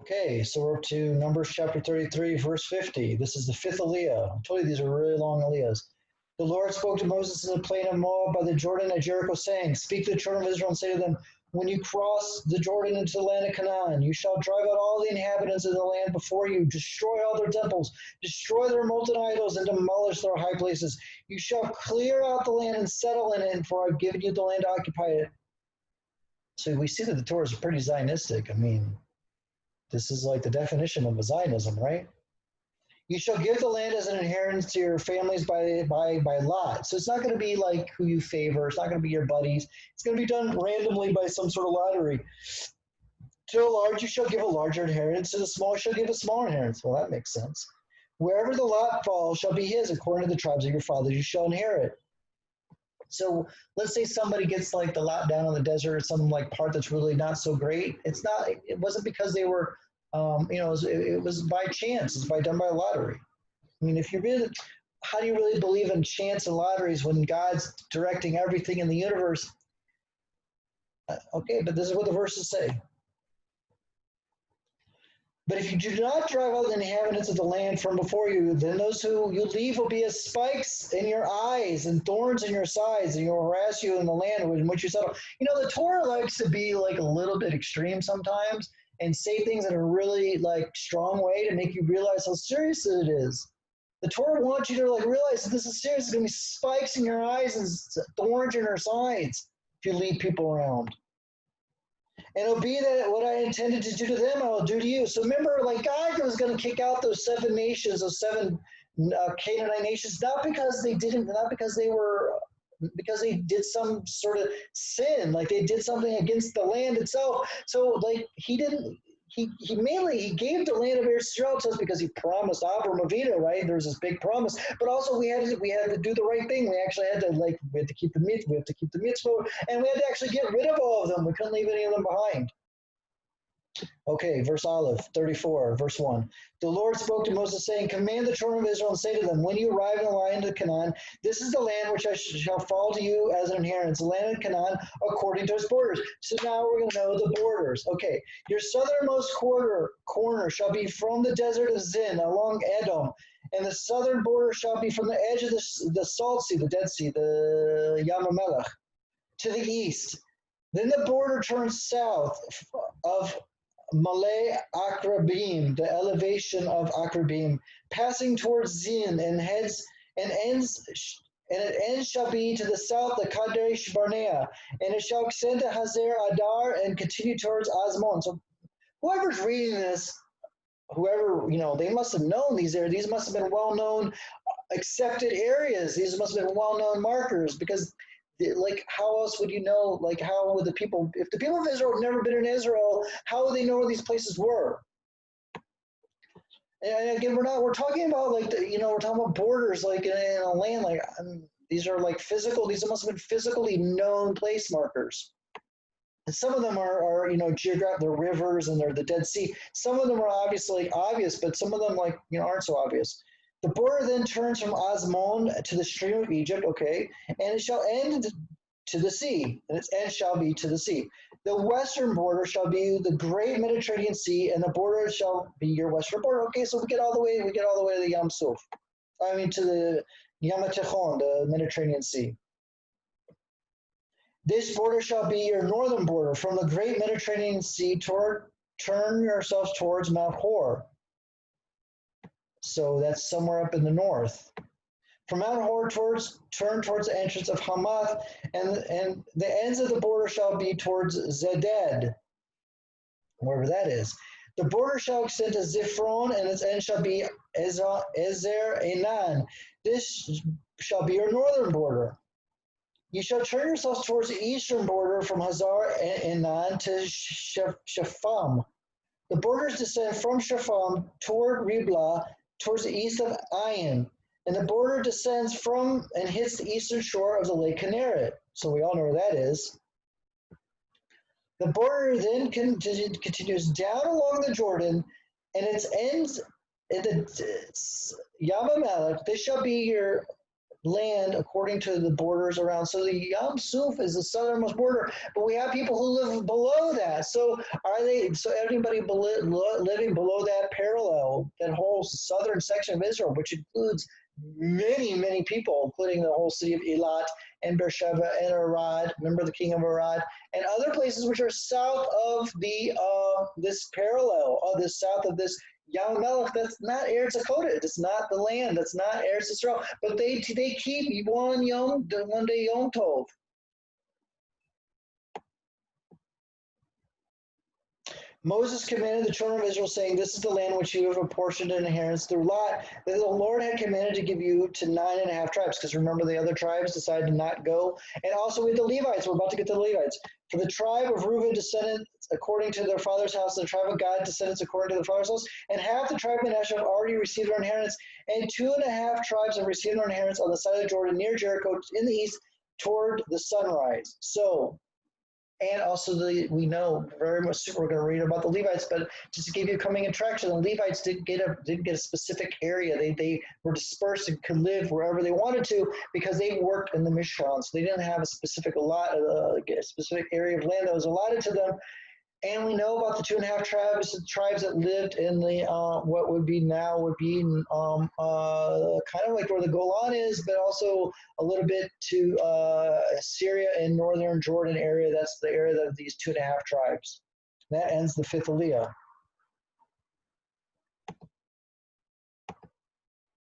Okay, so we're up to Numbers chapter 33, verse 50. This is the fifth aliyah. I told you these are really long aliyahs. The Lord spoke to Moses in the plain of Moab by the Jordan at Jericho, saying, Speak to the children of Israel and say to them, When you cross the Jordan into the land of Canaan, you shall drive out all the inhabitants of the land before you, destroy all their temples, destroy their molten idols, and demolish their high places. You shall clear out the land and settle in it, for I've given you the land to occupy it. So we see that the Torah is pretty Zionistic. I mean, this is like the definition of a Zionism, right? You shall give the land as an inheritance to your families by lot. So it's not going to be like who you favor. It's not going to be your buddies. It's going to be done randomly by some sort of lottery. To the large you shall give a larger inheritance. To the small you shall give a smaller inheritance. Well, that makes sense. Wherever the lot falls shall be his, according to the tribes of your fathers you shall inherit. So let's say somebody gets like the lot down on the desert or some like part that's really not so great. It wasn't because they were, it was by chance. It's done by lottery. I mean, if you really, how do you really believe in chance and lotteries when God's directing everything in the universe? Okay, but this is what the verses say. But if you do not drive out the inhabitants of the land from before you, then those who you leave will be as spikes in your eyes and thorns in your sides, and will harass you in the land in which you settle. You know, the Torah likes to be like a little bit extreme sometimes and say things in a really like strong way to make you realize how serious it is. The Torah wants you to like realize that this is serious. There's going to be spikes in your eyes and thorns in your sides if you lead people around. And it'll be that what I intended to do to them, I will do to you. So remember, like God was going to kick out those seven nations, those seven Canaanite nations, not because they did some sort of sin, like they did something against the land itself. So like he gave the land of Israel to us because he promised Abraham Avinu, right? There's this big promise, but also we had to do the right thing. We actually had to keep the mitzvah, and we had to actually get rid of all of them. We couldn't leave any of them behind. Okay, verse Aleph 34, verse 1. The Lord spoke to Moses, saying, Command the children of Israel and say to them, When you arrive in the land of Canaan, this is the land which I shall fall to you as an inheritance, the land of Canaan according to its borders. So now we're going to know the borders. Okay, your southernmost corner shall be from the desert of Zin along Edom, and the southern border shall be from the edge of the Salt Sea, the Dead Sea, the Yam HaMelech, to the east. Then the border turns south of Malay Akrabim, the elevation of Akrabim, passing towards Zin and it ends shall be to the south the Kadesh Barnea, and it shall extend to Hazer Adar and continue towards Azmon. So whoever's reading this, they must have known these areas. These must have been well-known, accepted areas. These must have been well-known markers because like how else would you know, like how would if the people of Israel have never been in Israel, how would they know where these places were? And again, we're talking about like we're talking about borders like in a land, like these are like physical, these must have been physically known place markers. And some of them are geographic, they're rivers and they're the Dead Sea. Some of them are obviously obvious, but some of them aren't so obvious. The border then turns from Azmon to the stream of Egypt, okay, and it shall end to the sea, and its end shall be to the sea. The western border shall be the great Mediterranean Sea, and the border shall be your western border. Okay, so we get all the way to the Yam Suf. To the Yam HaTechon, the Mediterranean Sea. This border shall be your northern border. From the great Mediterranean Sea, turn yourselves towards Mount Hor. So that's somewhere up in the north. From Mount Hor turn towards the entrance of Hamath, and the ends of the border shall be towards Zeded, wherever that is. The border shall extend to Ziphron, and its end shall be Ezer Enan. This shall be your northern border. You shall turn yourselves towards the eastern border from Hazar Enan to Shepham. The borders descend from Shepham toward Riblah, towards the east of Ayin, and the border descends from and hits the eastern shore of the Lake Kinneret. So we all know where that is. The border then continues down along the Jordan, and its ends in the Yam HaMelech. This shall be land according to the borders around. So the Yam Suf is the southernmost border, but we have people who live below that. So are they? So anybody living below that parallel, that whole southern section of Israel, which includes many people, including the whole city of Eilat and Beersheba and Arad. Remember the king of Arad and other places which are south of the this parallel, this south of this Yam Melech. That's not Eretz Dakota. It's not the land. That's not Eretz Israel. But they keep one day Yom Tov. Moses commanded the children of Israel, saying, "This is the land which you have apportioned in inheritance through lot, that the Lord had commanded to give you to 9.5 tribes." Because remember, the other tribes decided to not go. And also with the Levites, we're about to get to the Levites. For the tribe of Reuben, descendants according to their father's house, and the tribe of Gad, descendants according to their father's house, and half the tribe of Manasseh have already received their inheritance, and 2.5 tribes have received their inheritance on the side of the Jordan near Jericho in the east toward the sunrise. So, and also we know very much, we're going to read about the Levites, but just to give you a coming attraction, the Levites didn't get a specific area. They were dispersed and could live wherever they wanted to because they worked in the Mishkan. So they didn't have a specific a specific area of land that was allotted to them. And we know about the 2.5 tribes that lived in the what would be kind of like where the Golan is, but also a little bit to Syria and northern Jordan area. That's the area of these 2.5 tribes. That ends the fifth aliyah.